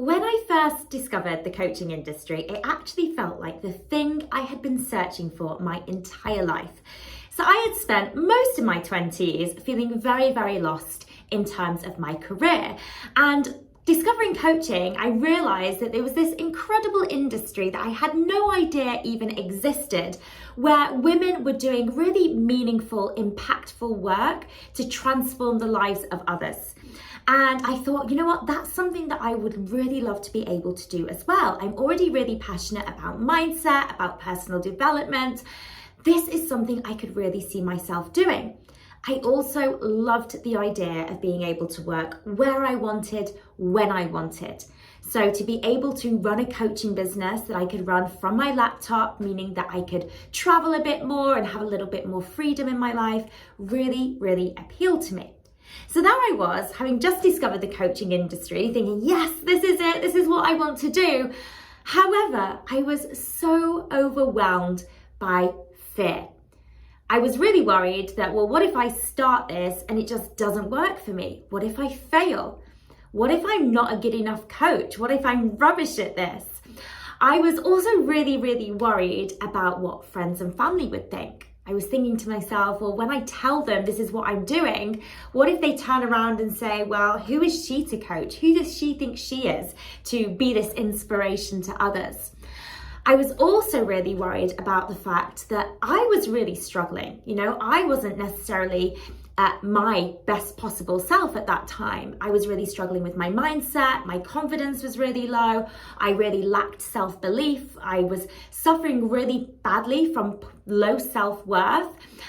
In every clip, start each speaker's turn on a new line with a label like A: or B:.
A: When I first discovered the coaching industry, it actually felt like the thing I had been searching for my entire life. So I had spent most of my 20s feeling very, very lost in terms of my career. And discovering coaching, I realized that there was this incredible industry that I had no idea even existed, where women were doing really meaningful, impactful work to transform the lives of others. And I thought, you know what, that's something that I would really love to be able to do as well. I'm already really passionate about mindset, about personal development. This is something I could really see myself doing. I also loved the idea of being able to work where I wanted, when I wanted. So to be able to run a coaching business that I could run from my laptop, meaning that I could travel a bit more and have a little bit more freedom in my life, really, really appealed to me. So there I was, having just discovered the coaching industry, thinking, yes, this is it, this is what I want to do. However, I was so overwhelmed by fear. I was really worried that, well, what if I start this and it just doesn't work for me? What if I fail? What if I'm not a good enough coach? What if I'm rubbish at this? I was also really, really worried about what friends and family would think. I was thinking to myself, well, when I tell them this is what I'm doing, what if they turn around and say, well, who is she to coach? Who does she think she is to be this inspiration to others? I was also really worried about the fact that I was really struggling. I wasn't necessarily at my best possible self at that time. I was really struggling with my mindset. My confidence was really low. I really lacked self-belief. I was suffering really badly from low self-worth.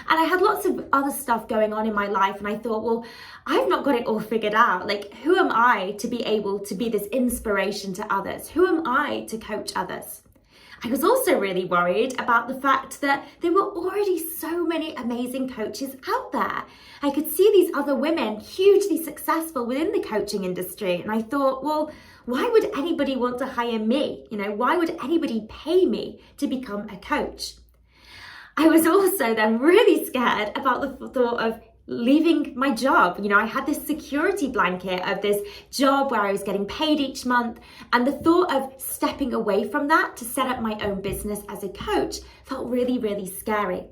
A: And I had lots of other stuff going on in my life. And I thought, well, I've not got it all figured out. Like, who am I to be able to be this inspiration to others? Who am I to coach others? I was also really worried about the fact that there were already so many amazing coaches out there. I could see these other women hugely successful within the coaching industry. And I thought, well, why would anybody want to hire me? Why would anybody pay me to become a coach? I was also then really scared about the thought of leaving my job. I had this security blanket of this job where I was getting paid each month, and the thought of stepping away from that to set up my own business as a coach felt really, really scary.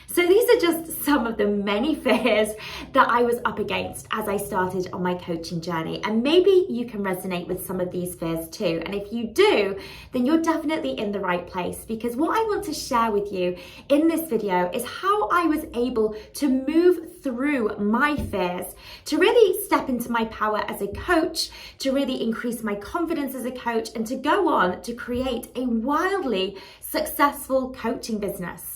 A: So these are just some of the many fears that I was up against as I started on my coaching journey. And maybe you can resonate with some of these fears too. And if you do, then you're definitely in the right place, because what I want to share with you in this video is how I was able to move through my fears, to really step into my power as a coach, to really increase my confidence as a coach, and to go on to create a wildly successful coaching business.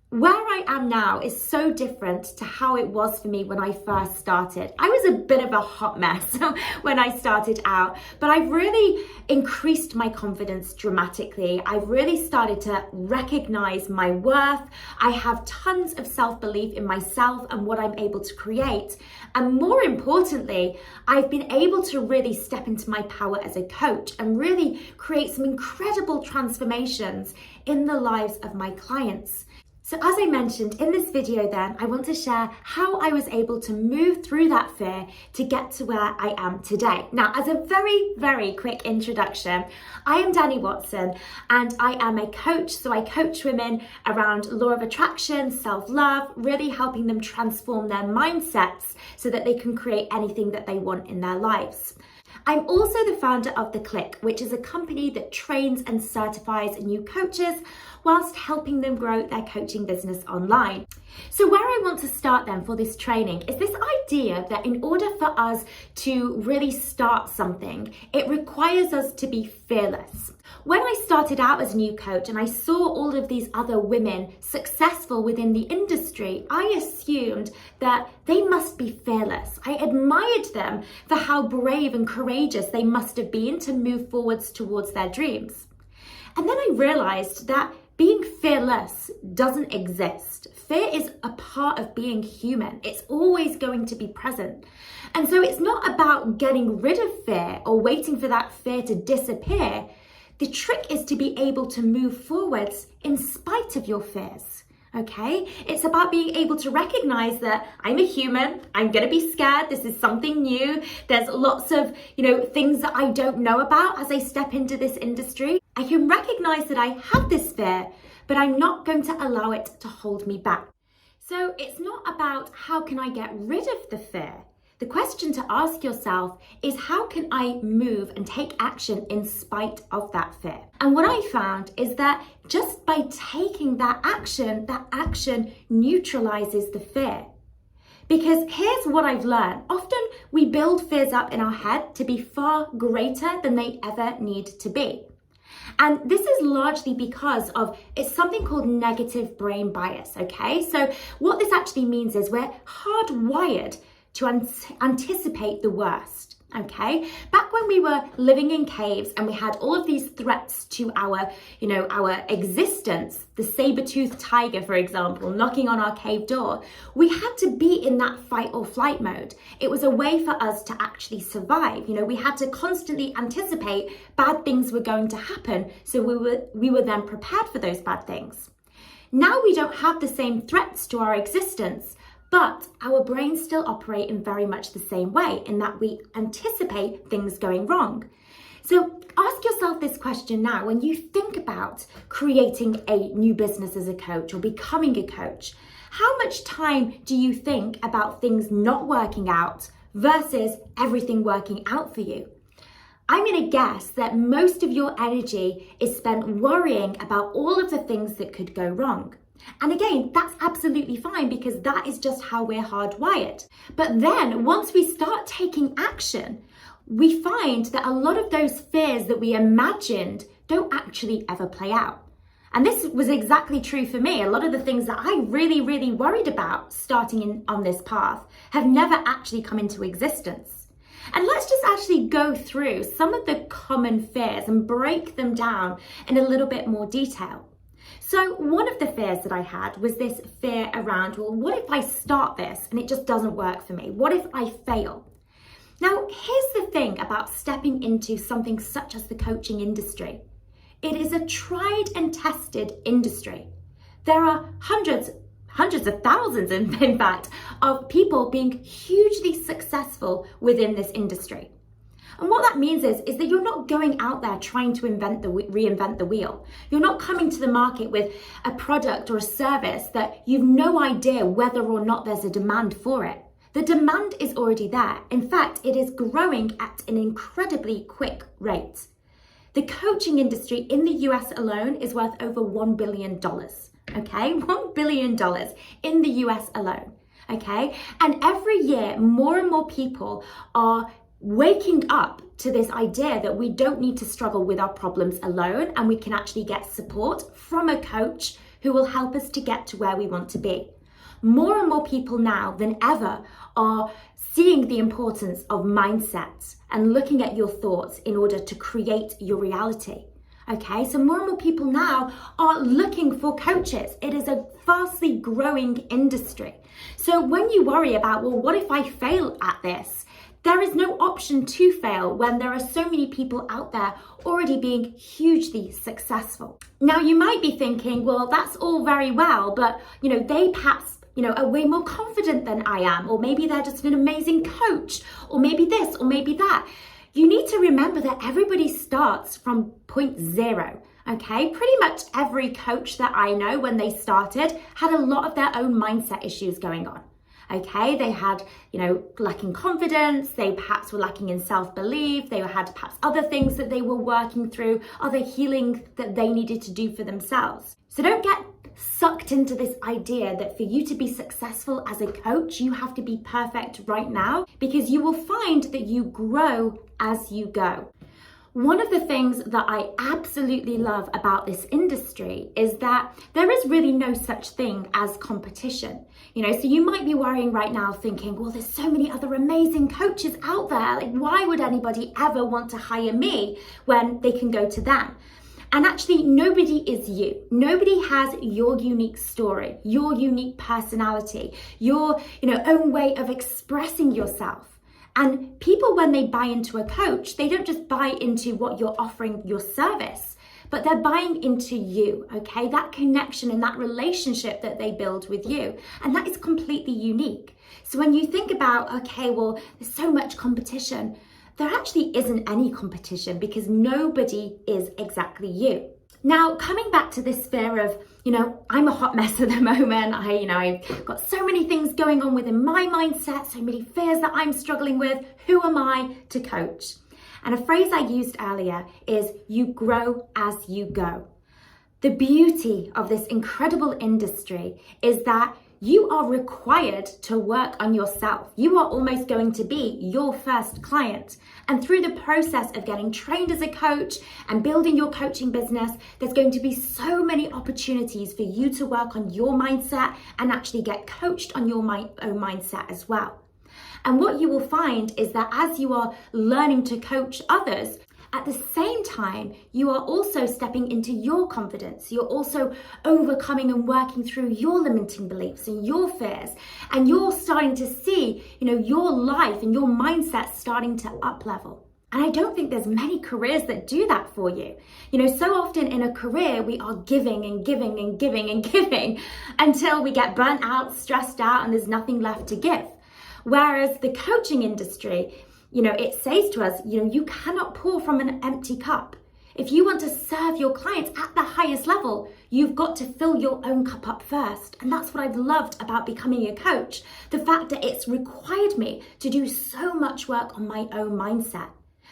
A: Where I am now is so different to how it was for me when I first started. I was a bit of a hot mess when I started out, but I've really increased my confidence dramatically. I've really started to recognize my worth. I have tons of self-belief in myself and what I'm able to create. And more importantly, I've been able to really step into my power as a coach and really create some incredible transformations in the lives of my clients. So as I mentioned in this video then, I want to share how I was able to move through that fear to get to where I am today. Now, as a very, very quick introduction, I am Dani Watson and I am a coach. So I coach women around law of attraction, self-love, really helping them transform their mindsets so that they can create anything that they want in their lives. I'm also the founder of The Clique, which is a company that trains and certifies new coaches whilst helping them grow their coaching business online. So where I want to start then for this training is this idea that in order for us to really start something, it requires us to be fearless. When I started out as a new coach and I saw all of these other women successful within the industry, I assumed that they must be fearless. I admired them for how brave and courageous they must have been to move forwards towards their dreams. And then I realized that being fearless doesn't exist. Fear is a part of being human. It's always going to be present. And so it's not about getting rid of fear or waiting for that fear to disappear. The trick is to be able to move forwards in spite of your fears. Okay, it's about being able to recognize that I'm a human, I'm gonna be scared, this is something new, there's lots of, things that I don't know about as I step into this industry. I can recognize that I have this fear, but I'm not going to allow it to hold me back. So it's not about how can I get rid of the fear. The question to ask yourself is how can I move and take action in spite of that fear? And what I found is that just by taking that action neutralizes the fear. Because here's what I've learned. Often we build fears up in our head to be far greater than they ever need to be. And this is largely because it's something called negative brain bias, okay? So what this actually means is we're hardwired to anticipate the worst, okay? Back when we were living in caves and we had all of these threats to our existence, the saber-toothed tiger, for example, knocking on our cave door, we had to be in that fight or flight mode. It was a way for us to actually survive. We had to constantly anticipate bad things were going to happen, so we were then prepared for those bad things. Now we don't have the same threats to our existence, but our brains still operate in very much the same way in that we anticipate things going wrong. So ask yourself this question now when you think about creating a new business as a coach or becoming a coach. How much time do you think about things not working out versus everything working out for you? I'm going to guess that most of your energy is spent worrying about all of the things that could go wrong. And again, that's absolutely fine because that is just how we're hardwired. But then once we start taking action, we find that a lot of those fears that we imagined don't actually ever play out. And this was exactly true for me. A lot of the things that I really, really worried about starting on this path have never actually come into existence. And let's just actually go through some of the common fears and break them down in a little bit more detail. So one of the fears that I had was this fear around, well, what if I start this and it just doesn't work for me? What if I fail? Now, here's the thing about stepping into something such as the coaching industry. It is a tried and tested industry. There are hundreds of thousands, in fact, of people being hugely successful within this industry. And what that means is that you're not going out there trying to reinvent the wheel. You're not coming to the market with a product or a service that you've no idea whether or not there's a demand for it. The demand is already there. In fact, it is growing at an incredibly quick rate. The coaching industry in the US alone is worth over $1 billion, okay? $1 billion in the US alone, okay? And every year, more and more people are waking up to this idea that we don't need to struggle with our problems alone and we can actually get support from a coach who will help us to get to where we want to be. More and more people now than ever are seeing the importance of mindset and looking at your thoughts in order to create your reality. Okay, so more and more people now are looking for coaches. It is a vastly growing industry. So when you worry about, well, what if I fail at this? There is no option to fail when there are so many people out there already being hugely successful. Now, you might be thinking, well, that's all very well, but, they perhaps are way more confident than I am, or maybe they're just an amazing coach, or maybe this, or maybe that. You need to remember that everybody starts from point zero, okay? Pretty much every coach that I know when they started had a lot of their own mindset issues going on. Okay, they had, lacking confidence, they perhaps were lacking in self-belief, they had perhaps other things that they were working through, other healing that they needed to do for themselves. So don't get sucked into this idea that for you to be successful as a coach, you have to be perfect right now, because you will find that you grow as you go. One of the things that I absolutely love about this industry is that there is really no such thing as competition. So you might be worrying right now thinking, well, there's so many other amazing coaches out there. Like, why would anybody ever want to hire me when they can go to them? And actually, nobody is you. Nobody has your unique story, your unique personality, your, own way of expressing yourself. And people, when they buy into a coach, they don't just buy into what you're offering, your service, but they're buying into you, okay? That connection and that relationship that they build with you. And that is completely unique. So when you think about, okay, well, there's so much competition, there actually isn't any competition because nobody is exactly you. Now, coming back to this fear of, I'm a hot mess at the moment. I've got so many things going on within my mindset, so many fears that I'm struggling with. Who am I to coach? And a phrase I used earlier is you grow as you go. The beauty of this incredible industry is that you are required to work on yourself. You are almost going to be your first client. And through the process of getting trained as a coach and building your coaching business, there's going to be so many opportunities for you to work on your mindset and actually get coached on your own mindset as well. And what you will find is that as you are learning to coach others, at the same time, you are also stepping into your confidence. You're also overcoming and working through your limiting beliefs and your fears. And you're starting to see, your life and your mindset starting to up level. And I don't think there's many careers that do that for you. So often in a career, we are giving and giving and giving and giving until we get burnt out, stressed out, and there's nothing left to give. Whereas the coaching industry, it says to us, you cannot pour from an empty cup. If you want to serve your clients at the highest level, you've got to fill your own cup up first. And that's what I've loved about becoming a coach. The fact that it's required me to do so much work on my own mindset.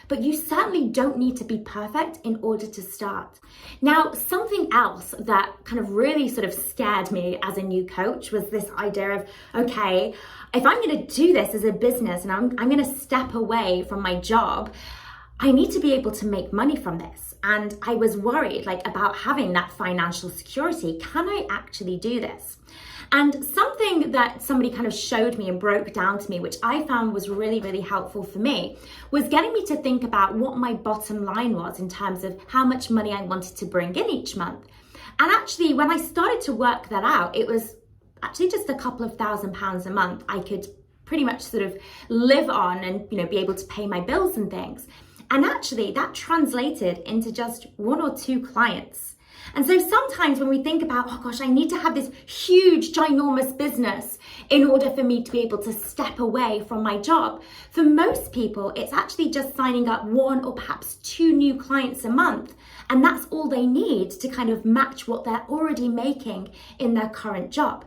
A: But you certainly don't need to be perfect in order to start. Now, something else that kind of really sort of scared me as a new coach was this idea of, okay, if I'm going to do this as a business and I'm going to step away from my job, I need to be able to make money from this. And I was worried about having that financial security. Can I actually do this? And something that somebody kind of showed me and broke down to me, which I found was really, really helpful for me, was getting me to think about what my bottom line was in terms of how much money I wanted to bring in each month. And actually, when I started to work that out, it was actually just a couple of £1,000s a month I could pretty much sort of live on and, be able to pay my bills and things. And actually, that translated into just 1 or 2 clients. And so sometimes when we think about, oh gosh, I need to have this huge, ginormous business in order for me to be able to step away from my job, for most people, it's actually just signing up 1 or perhaps 2 new clients a month. And that's all they need to kind of match what they're already making in their current job.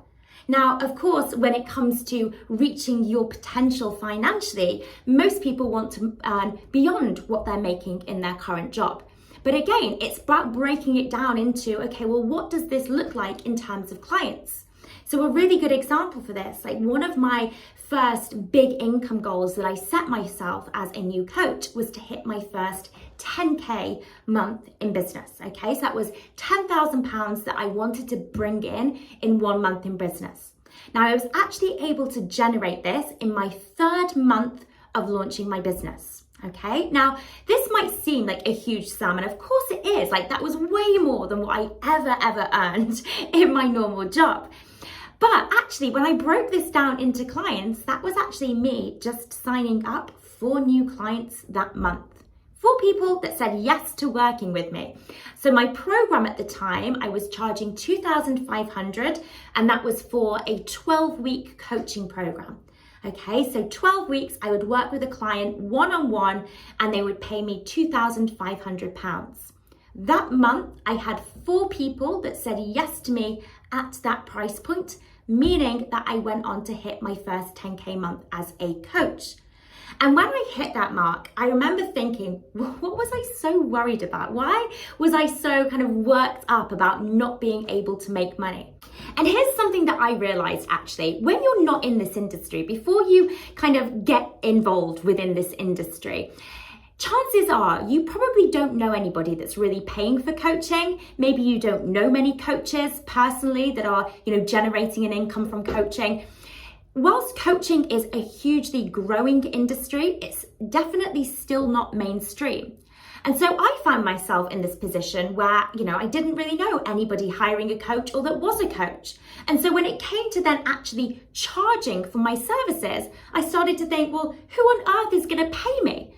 A: Now, of course, when it comes to reaching your potential financially, most people want to earn beyond what they're making in their current job. But again, it's about breaking it down into, okay, well, what does this look like in terms of clients? So a really good example for this, one of my first big income goals that I set myself as a new coach was to hit my first 10K month in business, okay? So that was £10,000 that I wanted to bring in 1 month in business. Now, I was actually able to generate this in my 3rd month of launching my business. Okay, now this might seem like a huge sum, and of course it is. That was way more than what I ever earned in my normal job. But actually, when I broke this down into clients, that was actually me just signing up 4 new clients that month. 4 people that said yes to working with me. So my program at the time, I was charging $2,500, and that was for a 12-week coaching program. Okay, so 12 weeks, I would work with a client one-on-one and they would pay me £2,500. That month, I had 4 people that said yes to me at that price point, meaning that I went on to hit my first 10K month as a coach. And when I hit that mark, I remember thinking, what was I so worried about? Why was I so kind of worked up about not being able to make money? And here's something that I realized actually, when you're not in this industry, before you kind of get involved within this industry, chances are you probably don't know anybody that's really paying for coaching. Maybe you don't know many coaches personally that are, generating an income from coaching. Whilst coaching is a hugely growing industry, it's definitely still not mainstream. And so I found myself in this position where, I didn't really know anybody hiring a coach or that was a coach. And so when it came to then actually charging for my services, I started to think, well, who on earth is going to pay me?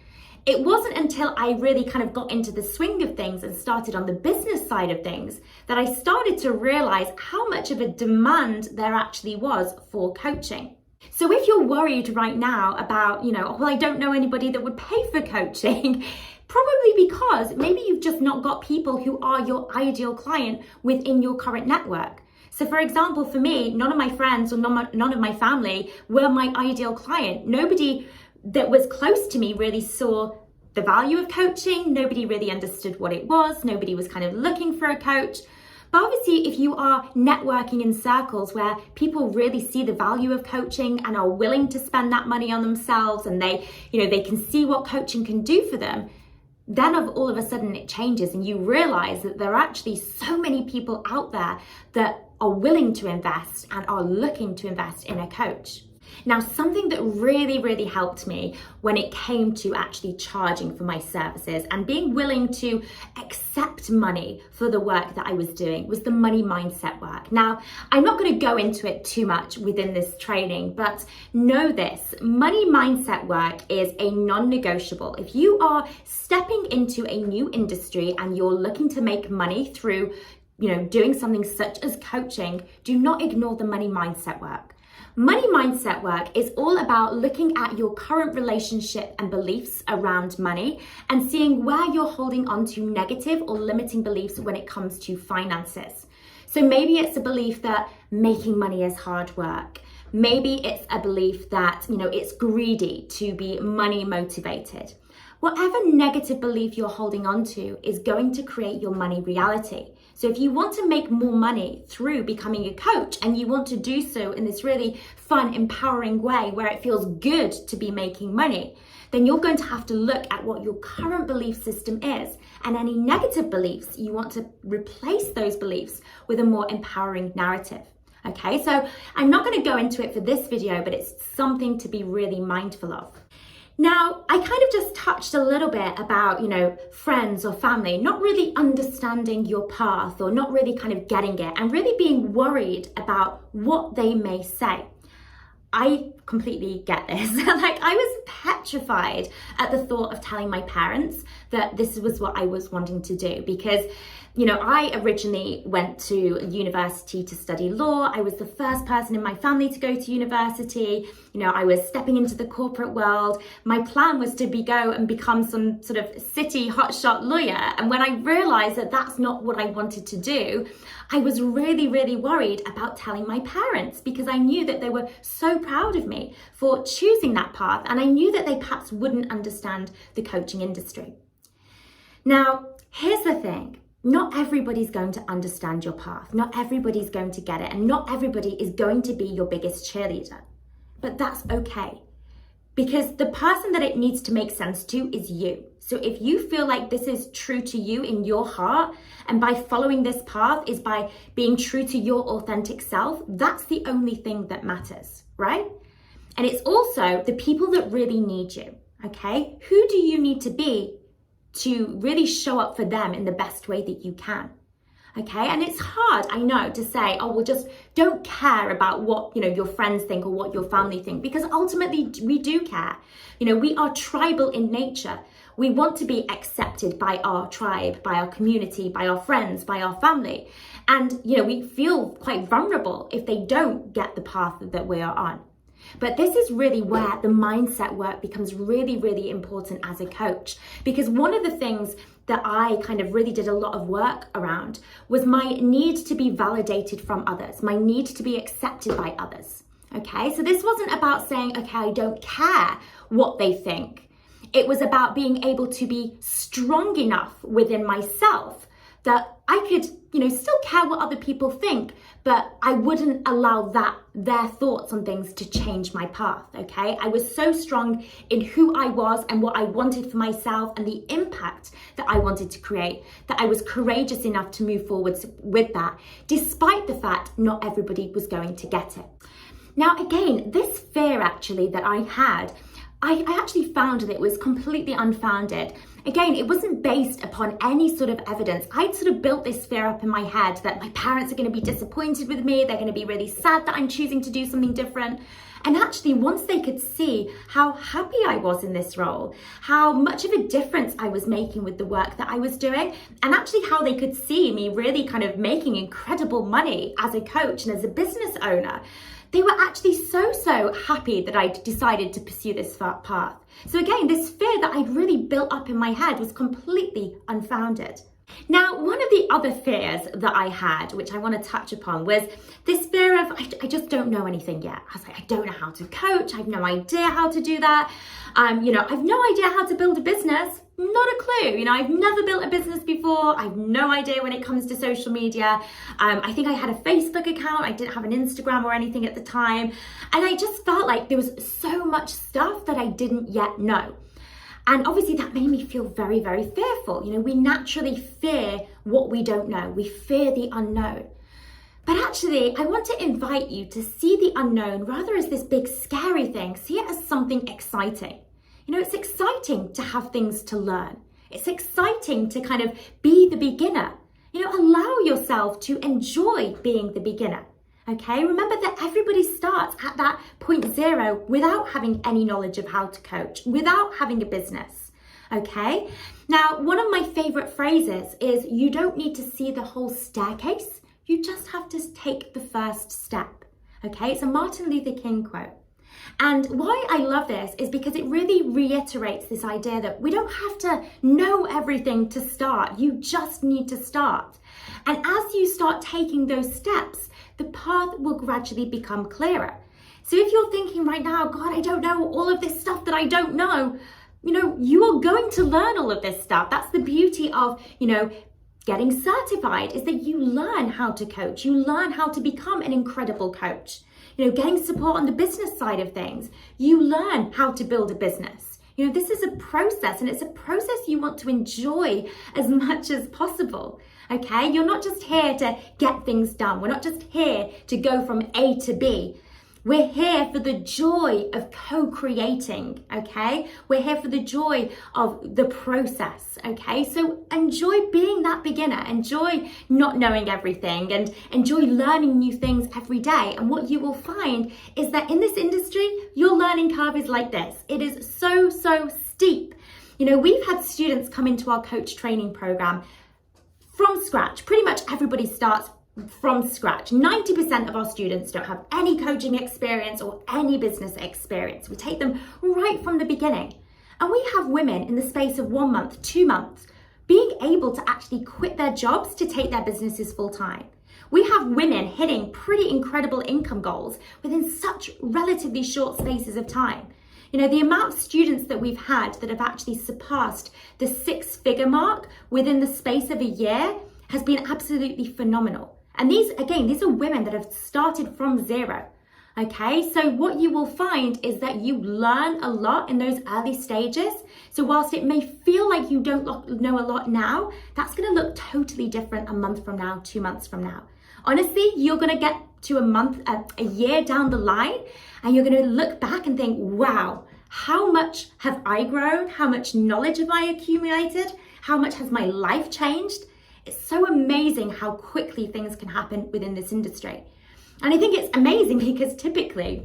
A: It wasn't until I really kind of got into the swing of things and started on the business side of things that I started to realize how much of a demand there actually was for coaching. So if you're worried right now about, well, I don't know anybody that would pay for coaching, probably because maybe you've just not got people who are your ideal client within your current network. So for example, for me, none of my friends or none of my family were my ideal client. Nobody that was close to me really saw the value of coaching. Nobody really understood what it was. Nobody was kind of looking for a coach. But obviously, if you are networking in circles where people really see the value of coaching and are willing to spend that money on themselves, and they can see what coaching can do for them, then all of a sudden it changes and you realize that there are actually so many people out there that are willing to invest and are looking to invest in a coach. Now, something that really, really helped me when it came to actually charging for my services and being willing to accept money for the work that I was doing was the money mindset work. Now, I'm not going to go into it too much within this training, but know this, money mindset work is a non-negotiable. If you are stepping into a new industry and you're looking to make money through, doing something such as coaching, do not ignore the money mindset work. Money mindset work is all about looking at your current relationship and beliefs around money and seeing where you're holding on to negative or limiting beliefs when it comes to finances. So maybe it's a belief that making money is hard work. Maybe it's a belief that, it's greedy to be money motivated. Whatever negative belief you're holding on to is going to create your money reality. So if you want to make more money through becoming a coach and you want to do so in this really fun, empowering way where it feels good to be making money, then you're going to have to look at what your current belief system is, and any negative beliefs, you want to replace those beliefs with a more empowering narrative. Okay, so I'm not going to go into it for this video, but it's something to be really mindful of. Now, I kind of just touched a little bit about, friends or family not really understanding your path or not really kind of getting it and really being worried about what they may say. I completely get this. I was petrified at the thought of telling my parents that this was what I was wanting to do because, I originally went to university to study law. I was the first person in my family to go to university. I was stepping into the corporate world. My plan was to go and become some sort of city hotshot lawyer. And when I realized that that's not what I wanted to do, I was really, really worried about telling my parents because I knew that they were so proud of me for choosing that path. And I knew that they perhaps wouldn't understand the coaching industry. Now, here's the thing. Not everybody's going to understand your path. Not everybody's going to get it. And not everybody is going to be your biggest cheerleader. But that's okay. Because the person that it needs to make sense to is you. So if you feel like this is true to you in your heart, and by following this path is by being true to your authentic self, that's the only thing that matters, right? And it's also the people that really need you, okay? Who do you need to be to really show up for them in the best way that you can? Okay, and it's hard, I know, to say, oh, well, just don't care about what, your friends think or what your family think, because ultimately we do care. We are tribal in nature. We want to be accepted by our tribe, by our community, by our friends, by our family. And, we feel quite vulnerable if they don't get the path that we are on. But this is really where the mindset work becomes really, really important as a coach. Because one of the things that I kind of really did a lot of work around was my need to be validated from others, my need to be accepted by others. Okay, so this wasn't about saying, okay, I don't care what they think. It was about being able to be strong enough within myself that I could, still care what other people think, but I wouldn't allow their thoughts on things to change my path, okay? I was so strong in who I was and what I wanted for myself and the impact that I wanted to create that I was courageous enough to move forwards with that, despite the fact not everybody was going to get it. Now, again, this fear actually that I had, I actually found that it was completely unfounded. Again, it wasn't based upon any sort of evidence. I'd sort of built this fear up in my head that my parents are going to be disappointed with me. They're going to be really sad that I'm choosing to do something different. And actually, once they could see how happy I was in this role, how much of a difference I was making with the work that I was doing, and actually how they could see me really kind of making incredible money as a coach and as a business owner, they were actually so happy that I'd decided to pursue this path. So again, this fear that I'd really built up in my head was completely unfounded. Now, one of the other fears that I had, which I want to touch upon, was this fear of, I just don't know anything yet. I was like, I don't know how to coach. I have no idea how to do that. I have no idea how to build a business. Not a clue. I've never built a business before. I have no idea when it comes to social media. I think I had a Facebook account. I didn't have an Instagram or anything at the time. And I just felt like there was so much stuff that I didn't yet know. And obviously that made me feel very, very fearful. We naturally fear what we don't know. We fear the unknown. But actually, I want to invite you to see the unknown rather as this big scary thing. See it as something exciting. It's exciting to have things to learn. It's exciting to kind of be the beginner. Allow yourself to enjoy being the beginner. Okay, remember that everybody starts at that point zero without having any knowledge of how to coach, without having a business. Okay, now one of my favorite phrases is, you don't need to see the whole staircase, you just have to take the first step. Okay, it's a Martin Luther King quote. And why I love this is because it really reiterates this idea that we don't have to know everything to start. You just need to start. And as you start taking those steps, the path will gradually become clearer. So if you're thinking right now, God, I don't know all of this stuff that I don't know, you are going to learn all of this stuff. That's the beauty of, getting certified, is that you learn how to coach. You learn how to become an incredible coach. Getting support on the business side of things, you learn how to build a business. This is a process, and it's a process you want to enjoy as much as possible. Okay, you're not just here to get things done. We're not just here to go from A to B. We're here for the joy of co-creating, okay? We're here for the joy of the process, okay? So enjoy being that beginner, enjoy not knowing everything, and enjoy learning new things every day. And what you will find is that in this industry, your learning curve is like this. It is so steep. We've had students come into our coach training program from scratch. Pretty much everybody starts from scratch. 90% of our students don't have any coaching experience or any business experience. We take them right from the beginning. And we have women in the space of 1 month, 2 months, being able to actually quit their jobs to take their businesses full time. We have women hitting pretty incredible income goals within such relatively short spaces of time. The amount of students that we've had that have actually surpassed the 6-figure mark within the space of a year has been absolutely phenomenal. And these are women that have started from zero. Okay, so what you will find is that you learn a lot in those early stages. So whilst it may feel like you don't know a lot now, that's going to look totally different a month from now, 2 months from now. Honestly, you're going to get to a year down the line, and you're going to look back and think, wow, how much have I grown? How much knowledge have I accumulated? How much has my life changed? It's so amazing how quickly things can happen within this industry. And I think it's amazing because typically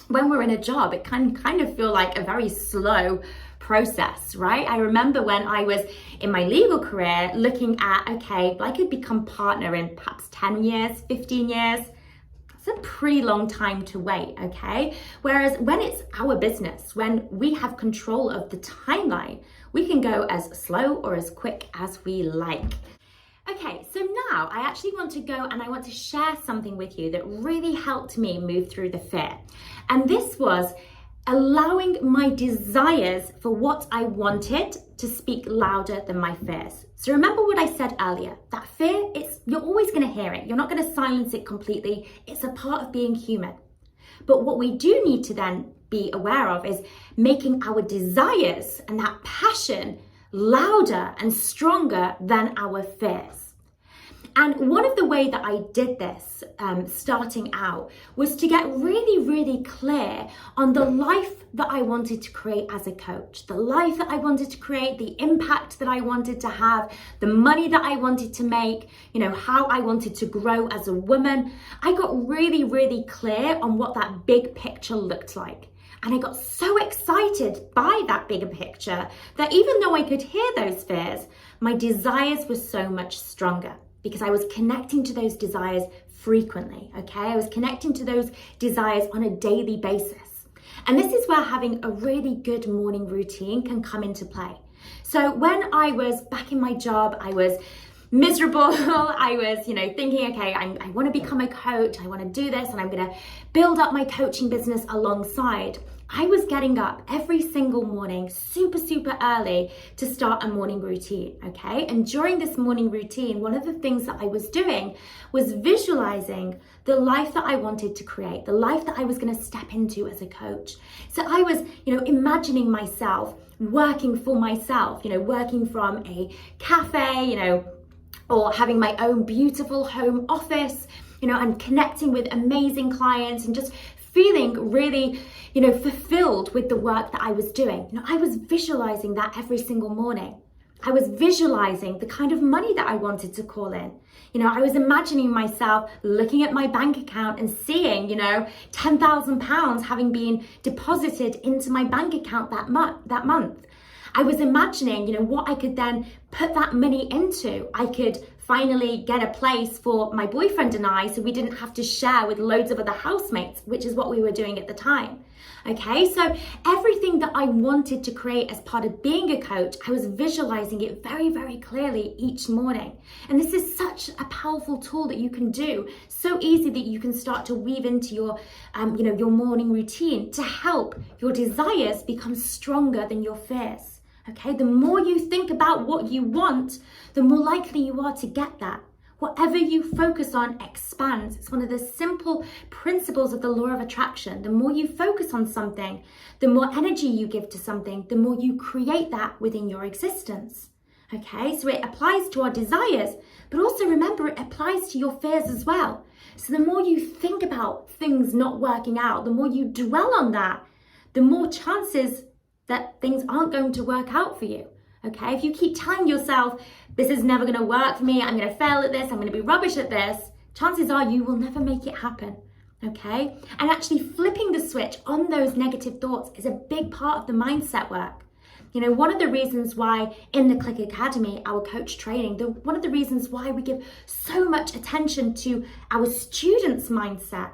A: when we're in a job, it can kind of feel like a very slow process, right? I remember when I was in my legal career looking at, okay, I could become partner in perhaps 10 years, 15 years. That's a pretty long time to wait, okay? Whereas when it's our business, when we have control of the timeline, we can go as slow or as quick as we like. Okay, so now I actually want to go and I want to share something with you that really helped me move through the fear. And this was allowing my desires for what I wanted to speak louder than my fears. So remember what I said earlier, that fear, you're always going to hear it. You're not going to silence it completely. It's a part of being human. But what we do need to then be aware of is making our desires and that passion louder and stronger than our fears. And one of the ways that I did this starting out was to get really, really clear on the life that I wanted to create as a coach, the life that I wanted to create, the impact that I wanted to have, the money that I wanted to make, how I wanted to grow as a woman. I got really, really clear on what that big picture looked like. And I got so excited by that bigger picture that even though I could hear those fears, my desires were so much stronger because I was connecting to those desires frequently, okay? I was connecting to those desires on a daily basis. And this is where having a really good morning routine can come into play. So when I was back in my job, I was miserable. I was, thinking, okay, I want to become a coach. I want to do this and I'm going to build up my coaching business alongside. I was getting up every single morning, super, super early to start a morning routine, okay? And during this morning routine, one of the things that I was doing was visualizing the life that I wanted to create, the life that I was going to step into as a coach. So I was, imagining myself working for myself, working from a cafe, or having my own beautiful home office, and connecting with amazing clients and just feeling really, fulfilled with the work that I was doing. I was visualizing that every single morning. I was visualizing the kind of money that I wanted to call in. I was imagining myself looking at my bank account and seeing, £10,000 having been deposited into my bank account that month. I was imagining, what I could then put that money into. I could finally get a place for my boyfriend and I so we didn't have to share with loads of other housemates, which is what we were doing at the time. Okay, so everything that I wanted to create as part of being a coach, I was visualizing it very, very clearly each morning. And this is such a powerful tool that you can do, so easy that you can start to weave into your, your morning routine to help your desires become stronger than your fears. Okay, the more you think about what you want, the more likely you are to get that. Whatever you focus on expands. It's one of the simple principles of the law of attraction. The more you focus on something, the more energy you give to something, the more you create that within your existence. Okay, so it applies to our desires, but also remember it applies to your fears as well. So the more you think about things not working out, the more you dwell on that, the more chances that things aren't going to work out for you. Okay, if you keep telling yourself, this is never going to work for me, I'm going to fail at this, I'm going to be rubbish at this, chances are you will never make it happen. Okay, and actually flipping the switch on those negative thoughts is a big part of the mindset work. One of the reasons why in the Clique Academy, our coach training, one of the reasons why we give so much attention to our students' mindset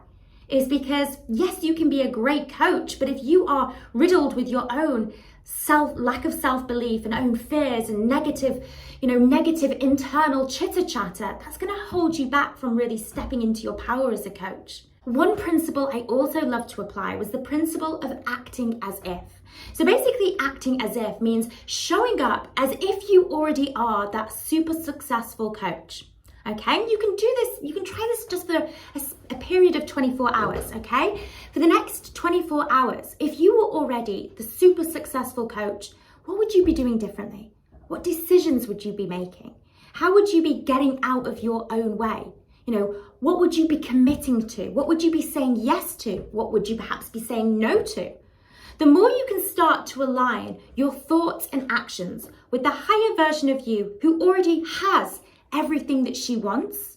A: is because, yes, you can be a great coach, but if you are riddled with your own lack of self-belief and own fears and negative internal chitter-chatter, that's going to hold you back from really stepping into your power as a coach. One principle I also love to apply was the principle of acting as if. So basically acting as if means showing up as if you already are that super successful coach. Okay, you can do this, you can try this just for a period of 24 hours, okay? For the next 24 hours, if you were already the super successful coach, what would you be doing differently? What decisions would you be making? How would you be getting out of your own way? What would you be committing to? What would you be saying yes to? What would you perhaps be saying no to? The more you can start to align your thoughts and actions with the higher version of you who already has everything that she wants,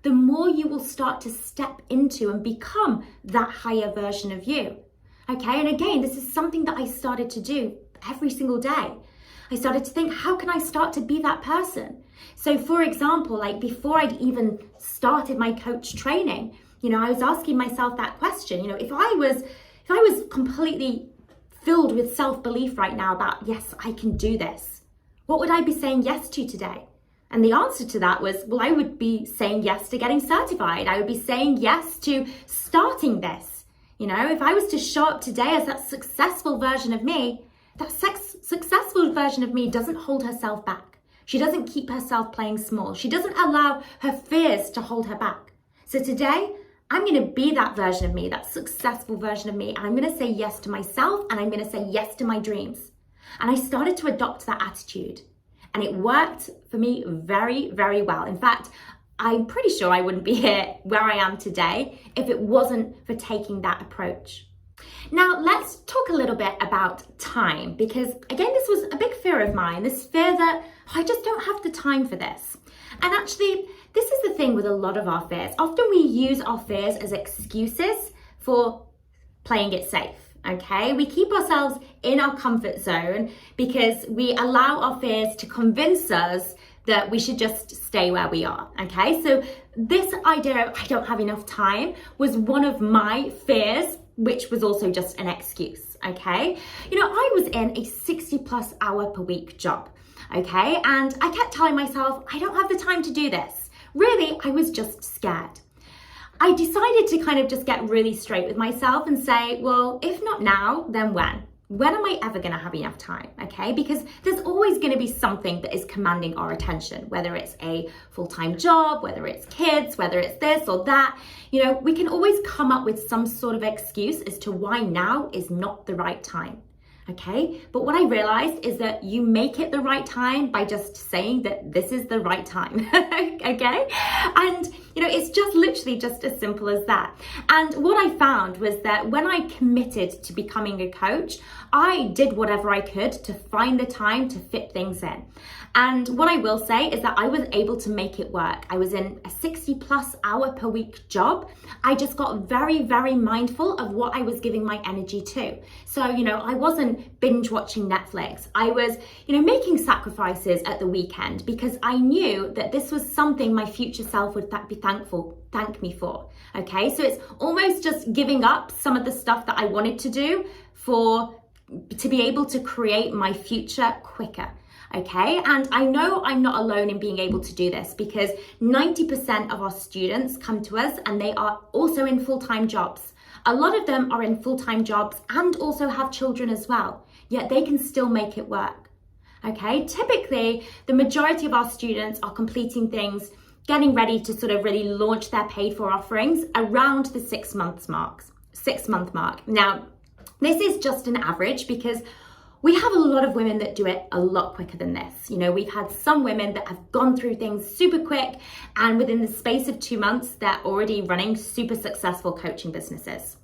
A: the more you will start to step into and become that higher version of you. Okay, and again, this is something that I started to do every single day. I started to think, how can I start to be that person? So for example, like before I'd even started my coach training, I was asking myself that question, if I was completely filled with self-belief right now that, yes, I can do this, what would I be saying yes to today? And the answer to that was, well, I would be saying yes to getting certified. I would be saying yes to starting this. If I was to show up today as that successful version of me, that successful version of me doesn't hold herself back. She doesn't keep herself playing small. She doesn't allow her fears to hold her back. So today, I'm going to be that version of me, that successful version of me. And I'm going to say yes to myself and I'm going to say yes to my dreams. And I started to adopt that attitude. And it worked for me very, very well. In fact, I'm pretty sure I wouldn't be here where I am today if it wasn't for taking that approach. Now, let's talk a little bit about time, because again, this was a big fear of mine, this fear that I just don't have the time for this. And actually, this is the thing with a lot of our fears. Often we use our fears as excuses for playing it safe, okay? We keep ourselves in our comfort zone because we allow our fears to convince us that we should just stay where we are, okay? So this idea of I don't have enough time was one of my fears, which was also just an excuse, okay? You know, I was in a 60+ hour per week job, okay? And I kept telling myself, I don't have the time to do this. Really, I was just scared. I decided to kind of just get really straight with myself and say, well, if not now, then when? When am I ever going to have enough time? Okay, because there's always going to be something that is commanding our attention, whether it's a full-time job, whether it's kids, whether it's this or that. You know, we can always come up with some sort of excuse as to why now is not the right time. Okay, but what I realized is that you make it the right time by just saying that this is the right time. Okay, and you know, it's just literally just as simple as that. And what I found was that when I committed to becoming a coach, I did whatever I could to find the time to fit things in. And what I will say is that I was able to make it work. I was in a 60+ hour per week job. I just got very, very mindful of what I was giving my energy to. So, you know, I wasn't binge watching Netflix. I was, you know, making sacrifices at the weekend because I knew that this was something my future self would thank me for. Okay, so it's almost just giving up some of the stuff that I wanted to do to be able to create my future quicker. Okay, and I know I'm not alone in being able to do this because 90% of our students come to us and they are also in full-time jobs. A lot of them are in full-time jobs and also have children as well, yet they can still make it work. Okay, typically the majority of our students are completing things, getting ready to sort of really launch their paid for offerings around the 6 month mark. Now, this is just an average because we have a lot of women that do it a lot quicker than this. You know, we've had some women that have gone through things super quick and within the space of 2 months, they're already running super successful coaching businesses.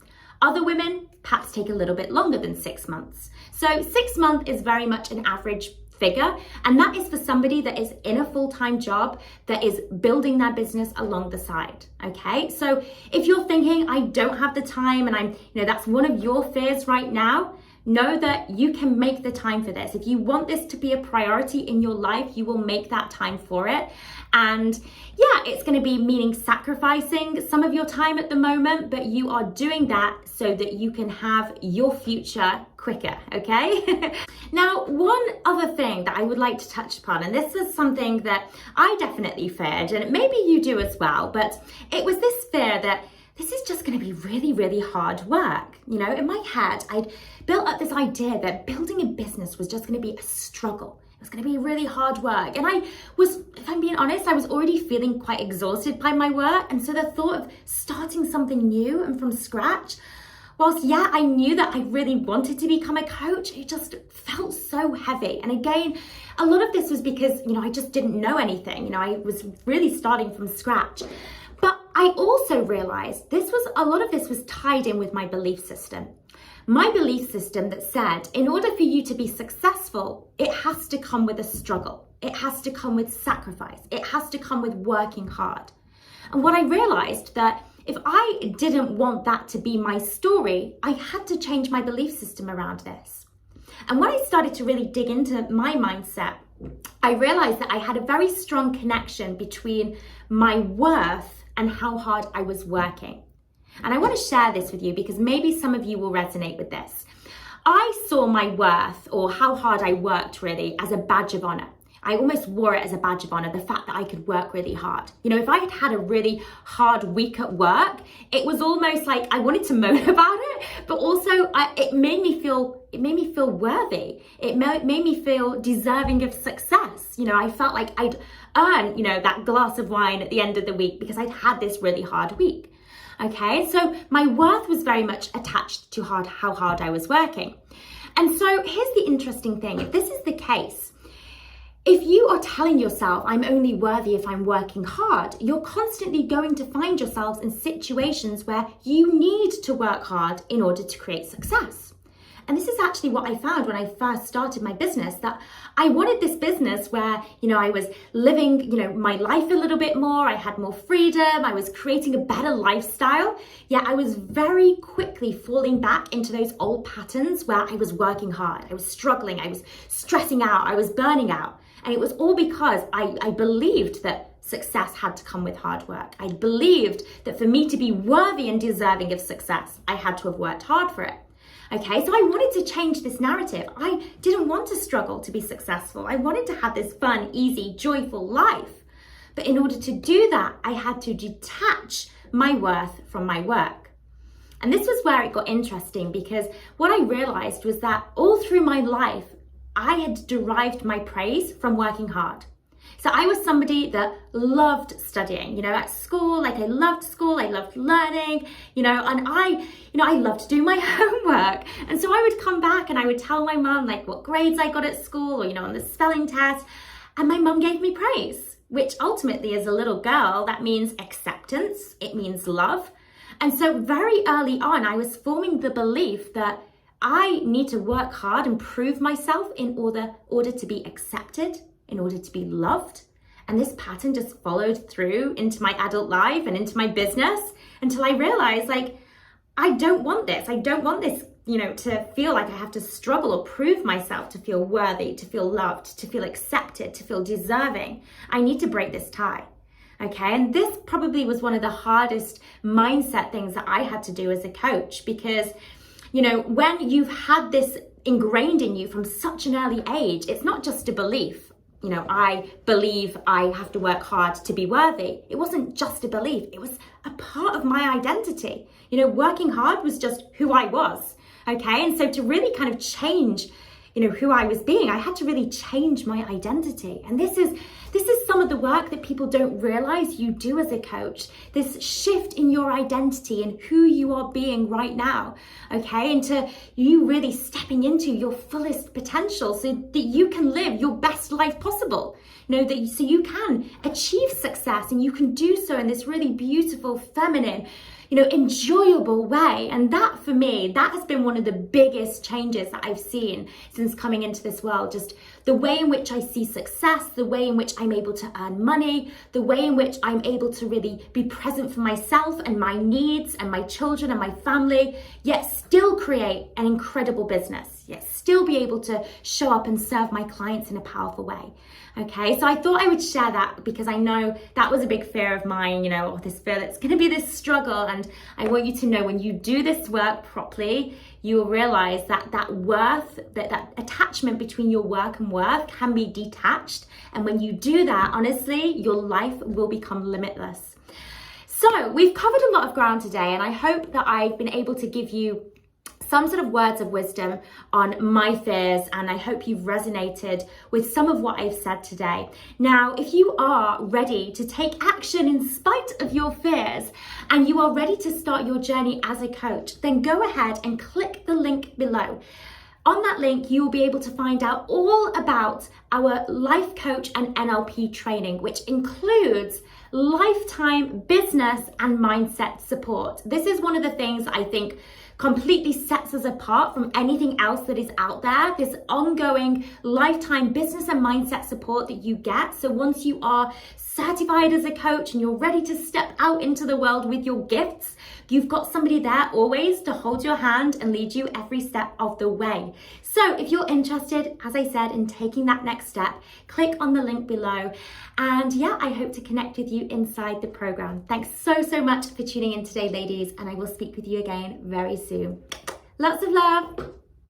A: Other women perhaps take a little bit longer than 6 months. So 6 months is very much an average figure, and that is for somebody that is in a full-time job that is building their business along the side. Okay, so if you're thinking I don't have the time and that's one of your fears right now, know that you can make the time for this. If you want this to be a priority in your life, you will make that time for it. And yeah, it's going to be meaning sacrificing some of your time at the moment, but you are doing that so that you can have your future quicker, okay? Now, one other thing that I would like to touch upon, and this is something that I definitely feared, and maybe you do as well, but it was this fear that this is just going to be really, really hard work. You know, in my head, I'd built up this idea that building a business was just going to be a struggle. It was going to be really hard work. And I was, if I'm being honest, I was already feeling quite exhausted by my work. And so the thought of starting something new and from scratch, whilst yeah, I knew that I really wanted to become a coach, it just felt so heavy. And again, a lot of this was because, you know, I just didn't know anything. You know, I was really starting from scratch. But I also realized a lot of this was tied in with my belief system. My belief system that said, in order for you to be successful, it has to come with a struggle. It has to come with sacrifice. It has to come with working hard. And what I realized that if I didn't want that to be my story, I had to change my belief system around this. And when I started to really dig into my mindset, I realized that I had a very strong connection between my worth and how hard I was working. And I want to share this with you because maybe some of you will resonate with this. I saw my worth, or how hard I worked really, as a badge of honor. I almost wore it as a badge of honor, the fact that I could work really hard. You know, if I had had a really hard week at work, it was almost like I wanted to moan about it, but also it made me feel worthy. It made me feel deserving of success. You know, I felt like I'd earn, you know, that glass of wine at the end of the week because I'd had this really hard week. Okay, so my worth was very much attached to how hard I was working. And so here's the interesting thing. If this is the case, If you are telling yourself, I'm only worthy if I'm working hard, you're constantly going to find yourselves in situations where you need to work hard in order to create success. And this is actually what I found when I first started my business, that I wanted this business where, I was living, my life a little bit more, I had more freedom, I was creating a better lifestyle, yet I was very quickly falling back into those old patterns where I was working hard, I was struggling, I was stressing out, I was burning out. And it was all because I believed that success had to come with hard work. I believed that for me to be worthy and deserving of success, I had to have worked hard for it. Okay, so I wanted to change this narrative. I didn't want to struggle to be successful. I wanted to have this fun, easy, joyful life. But in order to do that, I had to detach my worth from my work. And this was where it got interesting, because what I realized was that all through my life, I had derived my praise from working hard. So I was somebody that loved studying, at school, I loved school, I loved learning, and I loved to do my homework. And so I would come back and I would tell my mum what grades I got at school, or, on the spelling test, and my mum gave me praise, which ultimately as a little girl, that means acceptance, it means love. And so very early on, I was forming the belief that I need to work hard and prove myself in order to be accepted, in order to be loved. And this pattern just followed through into my adult life and into my business until I realized I don't want this. I don't want this, to feel like I have to struggle or prove myself to feel worthy, to feel loved, to feel accepted, to feel deserving. I need to break this tie. Okay, and this probably was one of the hardest mindset things that I had to do as a coach, because when you've had this ingrained in you from such an early age, it's not just a belief. I believe I have to work hard to be worthy. It wasn't just a belief. It was a part of my identity. Working hard was just who I was. Okay, and so to really kind of change, who I was being, I had to really change my identity. And this is some of the work that people don't realize you do as a coach, this shift in your identity and who you are being right now, okay? Into you really stepping into your fullest potential so that you can live your best life possible, so you can achieve success, and you can do so in this really beautiful, feminine, enjoyable way. And that for me, that has been one of the biggest changes that I've seen since coming into this world. Just the way in which I see success, the way in which I'm able to earn money, the way in which I'm able to really be present for myself and my needs and my children and my family, yet still create an incredible business, yet still be able to show up and serve my clients in a powerful way. Okay, so I thought I would share that because I know that was a big fear of mine, this fear that's going to be this struggle. And I want you to know, when you do this work properly, you will realize that worth, that attachment between your work and worth can be detached. And when you do that, honestly, your life will become limitless. So we've covered a lot of ground today, and I hope that I've been able to give you some sort of words of wisdom on my fears, and I hope you've resonated with some of what I've said today. Now, if you are ready to take action in spite of your fears, and you are ready to start your journey as a coach, then go ahead and click the link below. On that link, you will be able to find out all about our life coach and NLP training, which includes lifetime business and mindset support. This is one of the things I think completely sets us apart from anything else that is out there, this ongoing lifetime business and mindset support that you get. So once you are certified as a coach and you're ready to step out into the world with your gifts, you've got somebody there always to hold your hand and lead you every step of the way. So if you're interested, as I said, in taking that next step, click on the link below. And yeah, I hope to connect with you inside the program. Thanks so much for tuning in today, ladies, and I will speak with you again very soon. Lots of love.